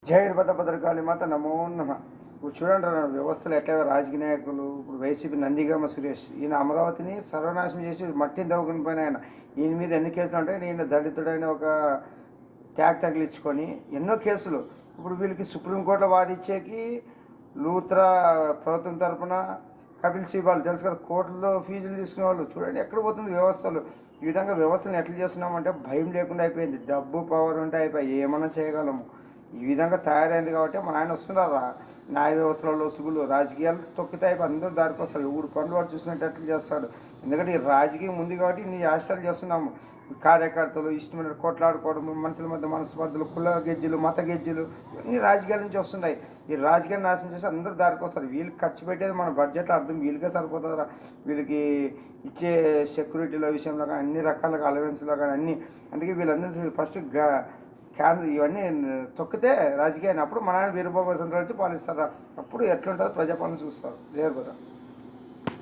జై భద్రకాళి మాత నమో నమ. ఇప్పుడు చూడండి వ్యవస్థలు ఎట్లా రాజకీయ నాయకులు. ఇప్పుడు వైసీపీ నందిగామ సురేష్ ఈయన అమరావతిని సర్వనాశనం చేసి మట్టిని దవ్వుకుని పైన ఈయన మీద ఎన్ని కేసులు ఉంటాయి. ఈయన దళితుడైన ఒక ట్యాగ్ తగిలించుకొని ఎన్నో కేసులు. ఇప్పుడు వీళ్ళకి సుప్రీంకోర్టులో వాదించేకి లూత్రా ప్రభుత్వం తరఫున కపిల్ సిబాల్ తెలుసు కదా, కోర్టులో ఫీజులు తీసుకునే వాళ్ళు. చూడండి ఎక్కడ పోతుంది వ్యవస్థలు. ఈ విధంగా వ్యవస్థను ఎట్లా చేస్తున్నామంటే భయం లేకుండా అయిపోయింది. డబ్బు పవర్ ఉంటే అయిపోయి ఏమన్నా చేయగలము. ఈ విధంగా తయారైంది కాబట్టి మన ఆయన వస్తున్నారా న్యాయ వ్యవస్థలలో సుగులు రాజకీయాలు తొక్కితే అయిపోయి అందరూ దారికొస్తారు. ఊరు పనులు వాడు చూసినట్టు ఎట్లా చేస్తాడు. ఎందుకంటే ఈ రాజకీయం ఉంది కాబట్టి ఇన్ని ఆశ్చర్యాలు చేస్తున్నాము. కార్యకర్తలు ఇష్టమైన కొట్లాడుకోవడం, మనుషుల మధ్య మనస్పర్ధలు, కుల గెజ్జలు, మత గెజ్జలు ఇవన్నీ రాజకీయాల నుంచి వస్తున్నాయి. ఈ రాజకీయాన్ని నాశనం చేసి అందరూ దారికి వస్తారు. వీళ్ళకి ఖర్చు పెట్టేది మన బడ్జెట్లో అర్థం వీళ్ళకే సరిపోతుందా. వీళ్ళకి ఇచ్చే సెక్యూరిటీల విషయంలో కానీ అన్ని రకాల అలవెన్స్లో కానీ అన్నీ. అందుకే వీళ్ళందరూ ఫస్ట్ ఇవన్నీ తొక్కితే రాజకీయాన్ని అప్పుడు మన వీరభోగ సంతరించి పాలిస్తారు. అప్పుడు ఎట్లుంటుందో ప్రజాపాలన చూస్తారు. జయపద.